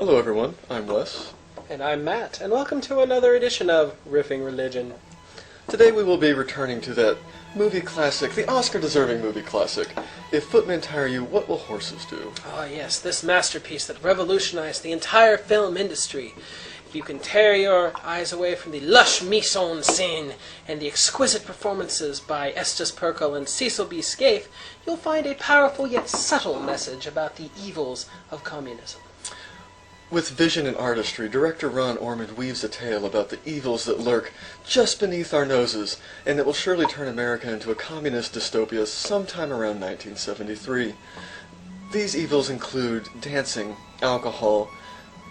Hello everyone, I'm Wes. And I'm Matt, and welcome to another edition of Riffing Religion. Today we will be returning to that movie classic, the Oscar-deserving movie classic, If Footmen Tire You, What Will Horses Do? Oh yes, this masterpiece that revolutionized the entire film industry. If you can tear your eyes away from the lush mise-en-scène and the exquisite performances by Estus, Pirkle, and Cecil B. Scaife, you'll find a powerful yet subtle message about the evils of communism. With vision and artistry, director Ron Ormond weaves a tale about the evils that lurk just beneath our noses, and that will surely turn America into a communist dystopia sometime around 1973. These evils include dancing, alcohol,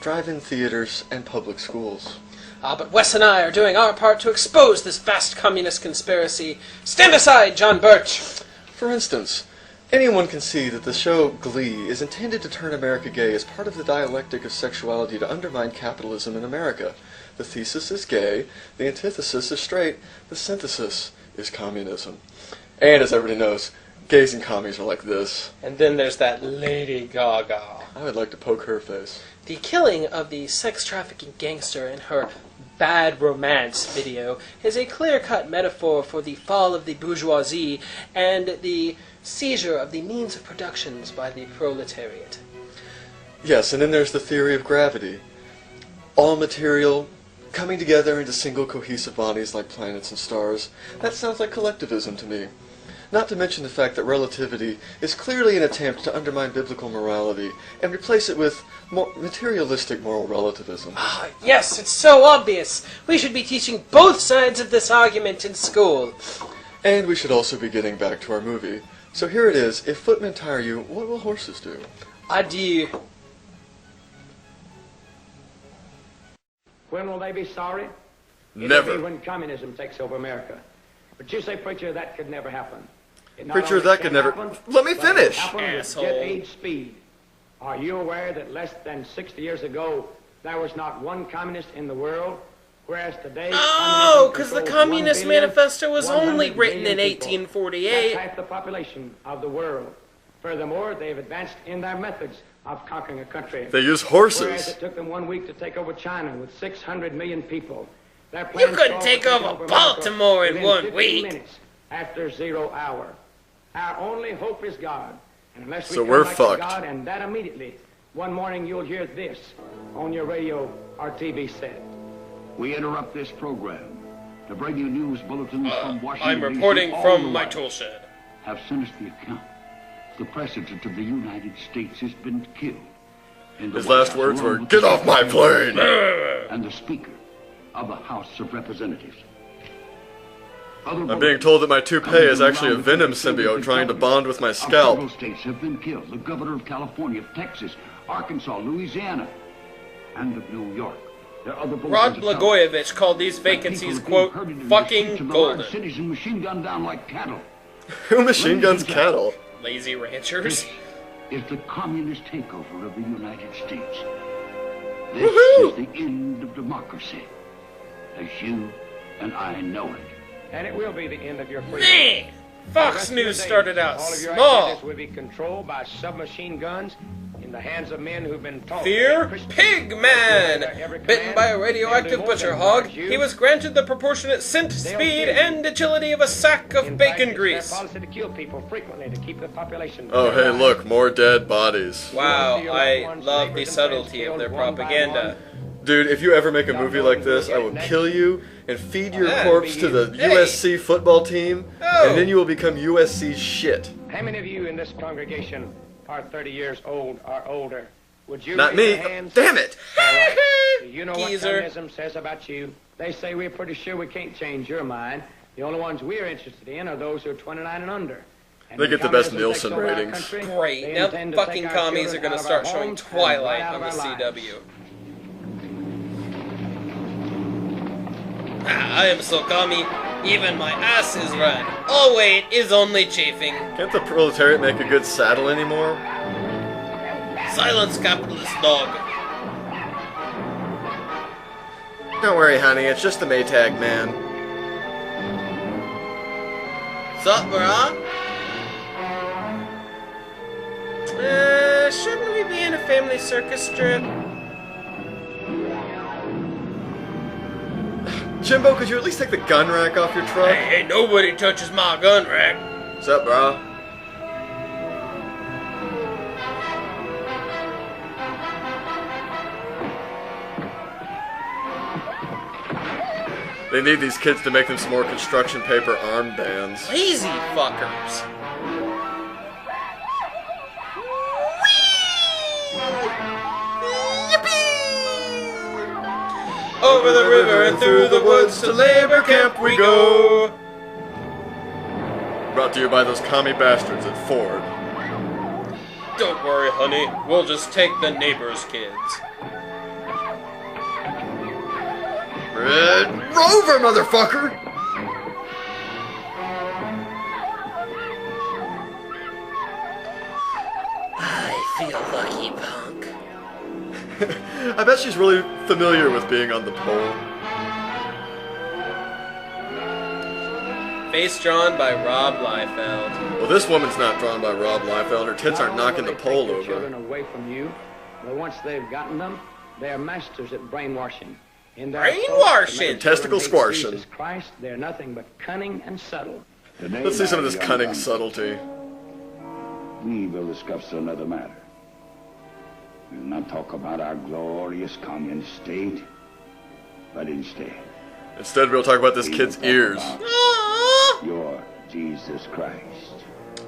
drive-in theaters, and public schools. But Wes and I are doing our part to expose this vast communist conspiracy. Stand aside, John Birch! For instance, anyone can see that the show Glee is intended to turn America gay as part of the dialectic of sexuality to undermine capitalism in America. The thesis is gay, the antithesis is straight, the synthesis is communism. And as everybody knows, gays and commies are like this. And then there's that Lady Gaga. I would like to poke her face. The killing of the sex-trafficking gangster in her Bad Romance video is a clear-cut metaphor for the fall of the bourgeoisie and the seizure of the means of productions by the proletariat. Yes, and then there's the theory of gravity. All material coming together into single cohesive bodies like planets and stars. That sounds like collectivism to me. Not to mention the fact that relativity is clearly an attempt to undermine biblical morality and replace it with more materialistic moral relativism. Yes, it's so obvious. We should be teaching both sides of this argument in school. And we should also be getting back to our movie. So here it is. If footmen tire you, what will horses do? Adieu. When will they be sorry? Never. It'll be when communism takes over America. But you say, preacher, that could never happen. It not Preacher, only that could can never... happen, Let me but it'll finish! happen with Asshole. jet age speed. Are you aware that less than 60 years ago, there was not one communist in the world? Whereas today... Oh, because the controls Communist 1 billion, Manifesto was 100 only written in million people. 1848. That's half the population of the world. Furthermore, they've advanced in their methods of conquering a country. They use Whereas horses. it took them 1 week to take over China with 600 million people. Their You plans couldn't called take for over America Baltimore in within 1 15 week. minutes after 0 hour. Our only hope is God. And unless we So come we're back to fucked. God, and that immediately, one morning you'll hear this on your radio or TV set. We interrupt this program to bring you news bulletins from Washington, I'm D.C. reporting all from the my while. tool shed. Have sent us the account. The President of the United States has been killed. In the His White last House, words along were, with "Get the off my Secretary of plane!" State and the Speaker of the House of Representatives. I'm being told that my toupee is actually a venom symbiote trying to bond with my scalp. Several states have been killed. The governor of California, of Texas, Arkansas, Louisiana, and of New York. There are other Rod bulletins of Blagojevich called these That people vacancies, are being quote, herded into the fucking streets of the large golden. cities and machine gunned down like cattle. Who machine guns cattle? Lazy ranchers. Is the communist takeover of the United States. This Woohoo! is the end of democracy, as you and I know it. And it will be the end of your freedom. Man! The Fox rest of your News days, started out all of your small. activities will be controlled by submachine guns in the hands of men who've been taught. Fear Christian. Pig Man! Bitten by a radioactive butcher hog, he was granted the proportionate scent, speed, and agility of a sack of In fact, bacon it's grease. their policy to kill people frequently to keep the population. Oh, hey, look, more dead bodies. Wow, I love the subtlety of their propaganda. Dude, if you ever make a movie like this, I will kill you and feed your corpse to the Hey. USC football team, Oh. and then you will become USC shit. How many of you in this congregation are 30 years old or older? Would you Not raise me. your hands? Damn it! All right. Do you know what Geezer. communism says about you? They say we're pretty sure we can't change your mind. The only ones we're interested in are those who are 29 and under. And They when get the best communism takes Nielsen over our ratings. country, Great, they now intend to fucking take our commies are children gonna out of start our showing homes and Twilight right out on of the our lives. CW. I am so commie, even my ass is red. Oh wait, is only chafing. Can't the proletariat make a good saddle anymore? Silence, capitalist dog. Don't worry, honey, it's just the Maytag man. Sup, brah? Shouldn't we be in a family circus strip? Jimbo, could you at least take the gun rack off your truck? Hey, nobody touches my gun rack. What's up, bro? They need these kids to make them some more construction paper armbands. Lazy fuckers. Over the river and through the woods to labor camp we go. Brought to you by those commie bastards at Ford. Don't worry, honey. We'll just take the neighbor's kids. Red Rover, motherfucker! I feel lucky, punk. I bet she's really familiar with being on the pole. Face drawn by Rob Liefeld. Well, this woman's not drawn by Rob Liefeld. Her tits aren't knocking the pole Take over. children away from you, but once they've gotten them, they are masters at brainwashing. In their Brainwashing? Testicle squashing. Jesus Christ, they're nothing but cunning and subtle. Today, Let's see some of my this young cunning ones, subtlety. We will discuss another matter. We will not talk about our glorious communist state, but Instead, we'll talk about this we kid's will talk ears. about Aww. your Jesus Christ.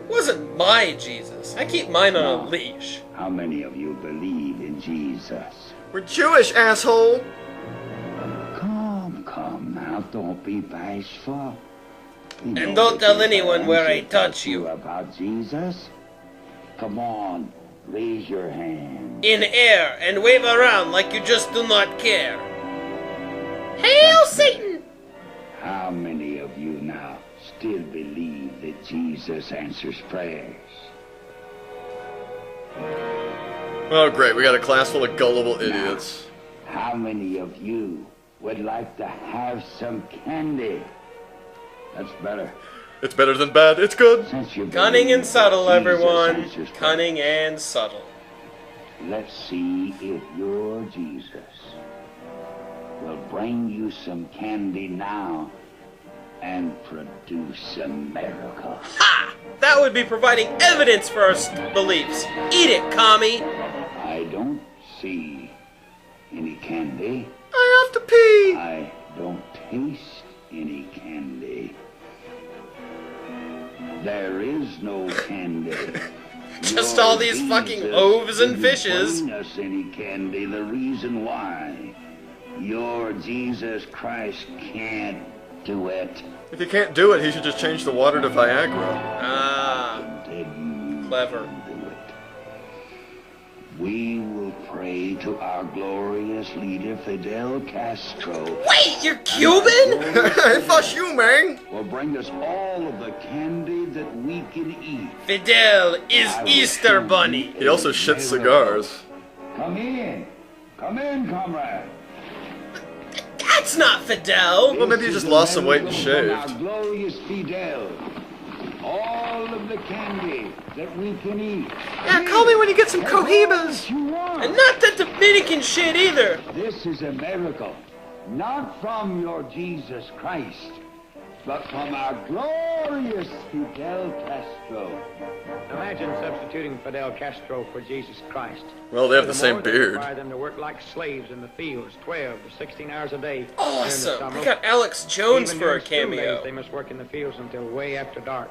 Wasn't my Jesus. I keep mine on a leash. How many of you believe in Jesus? We're Jewish, asshole! Come now, don't be bashful. You know And don't the tell anyone where I things touch that you. about Jesus. Come on, raise your hand. In air and wave around like you just do not care. Hail Satan! How many of you now still believe that Jesus answers prayers? Oh, great. We got a class full of gullible idiots. How many of you would like to have some candy? That's better. It's better than bad. It's good. Since you Cunning believe and subtle, that Jesus everyone. answers Cunning and subtle. prayers, let's see if your Jesus will bring you some candy now and produce a miracle. Ha! That would be providing evidence for our beliefs. Eat it, commie. I don't see any candy. I have to pee! I don't taste any candy. There is no candy. Just Your all these fucking Jesus loaves and didn't fishes. bring us any candy. The reason why your Jesus Christ can't do it. If he can't do it, he should just change the water to Viagra. Ah, Didn't clever. do it. We will pray to our glorious leader Fidel Castro. Wait, you're Cuban? Hey, fuck you, man! Will bring us all of the candy that we can eat. Fidel is I will Easter show Bunny. you He also a shits miracle. cigars. Come in, comrade. That's not Fidel. Well, maybe he just lost some weight and shaved. Our glorious Fidel. All of the candy that we can eat. Yeah, call me when you get some cohibas. You want. And not that Dominican shit either. This is a miracle, not from your Jesus Christ, but from our glorious Fidel Castro. Imagine substituting Fidel Castro for Jesus Christ. Well, they have the same Furthermore, they beard. require them to work like slaves in the fields, 12 to 16 hours a day. Awesome. During the They summer. got Alex Jones Even for a during school days, cameo. they must work in the fields until way after dark.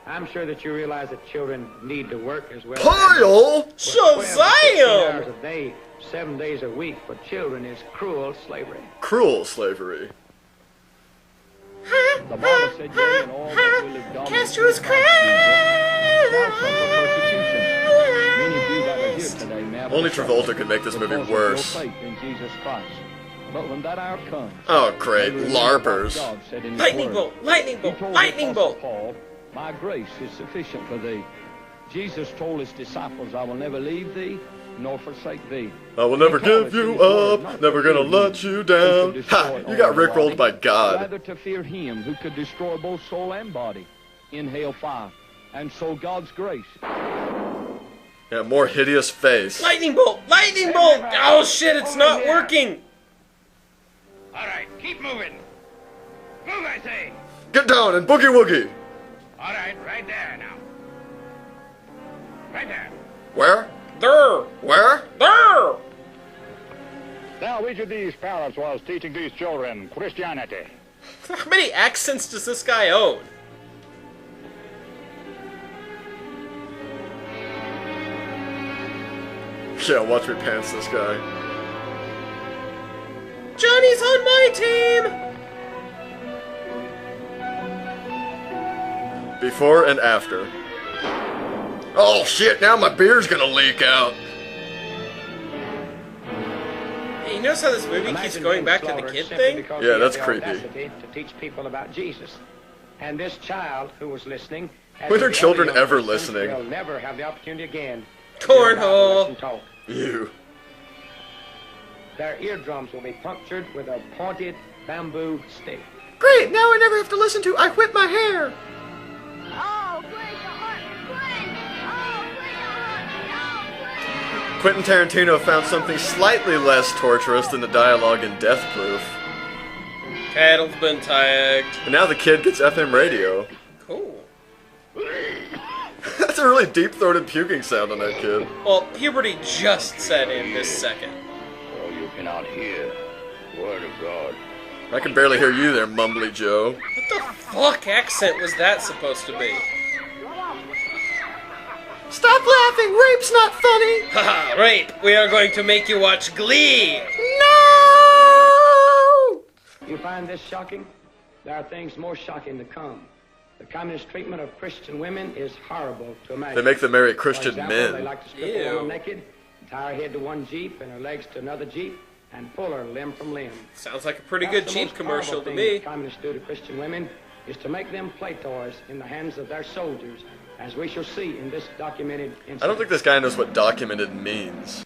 I'm sure that you realize that children need to work as well. Pile! 12 to 16 hours Shazam! a day, 7 days a week for children is cruel slavery. Cruel slavery. The Bible said, yea, and all that will have done Castro's shall suffer persecution. Many of you that are here today may have Only to suffer Travolta could make this movie because of worse. your faith in Jesus Christ. But when that hour comes, Oh, great. remember what LARPers. God said in His Lightning Word. bolt! Lightning He bolt! told Lightning the Apostle bolt! Paul, my grace is sufficient for thee. Jesus told his disciples, I will never leave thee nor forsake thee. I will never give you up, never gonna let you down. Ha! You got rickrolled by God. Rather to fear him who could destroy both soul and body in hell fire. And so God's grace. Yeah, more hideous face. Lightning bolt! Lightning bolt! Oh shit, it's not working! All right, keep moving. Move, I say! Get down and boogie woogie! All right, right there now. Right there. Where? There! Where? There! Now, which of these parents was teaching these children Christianity? How many accents does this guy own? Yeah, watch me pants this guy. Johnny's on my team! Before and after. Oh shit, now my beer's gonna leak out. Hey, you notice how this movie keeps going back to the kid thing? Yeah, that's creepy. To teach people about Jesus. And this child who was listening... When are children ever Christians, listening? will never have the opportunity again. to Cornhole. listen talk. You. Their eardrums will be punctured with a pointed bamboo stick. Great, now I never have to listen to I Whip My Hair. Oh, break your heart, break! Oh, break your heart, Quentin Tarantino found something slightly less torturous than the dialogue in Death Proof. Cattle's been tagged. And now the kid gets FM radio. Cool. That's a really deep-throated puking sound on that kid. Well, puberty just set in this second. So you cannot hear the word of God. I can barely hear you there, Mumbly Joe. What the fuck accent was that supposed to be? Stop laughing! Rape's not funny! Haha, rape! We are going to make you watch Glee! No! You find this shocking? There are things more shocking to come. The communist treatment of Christian women is horrible to imagine. They make them marry For Christian example, men. They like to strip a woman naked, tie her head to one jeep and her legs to another jeep, and pull her limb from limb. Sounds like a pretty Perhaps good the Jeep most commercial horrible to thing me. the communists do to Christian women is to make them play toys in the hands of their soldiers, as we shall see in this documented incident. I don't think this guy knows what documented means.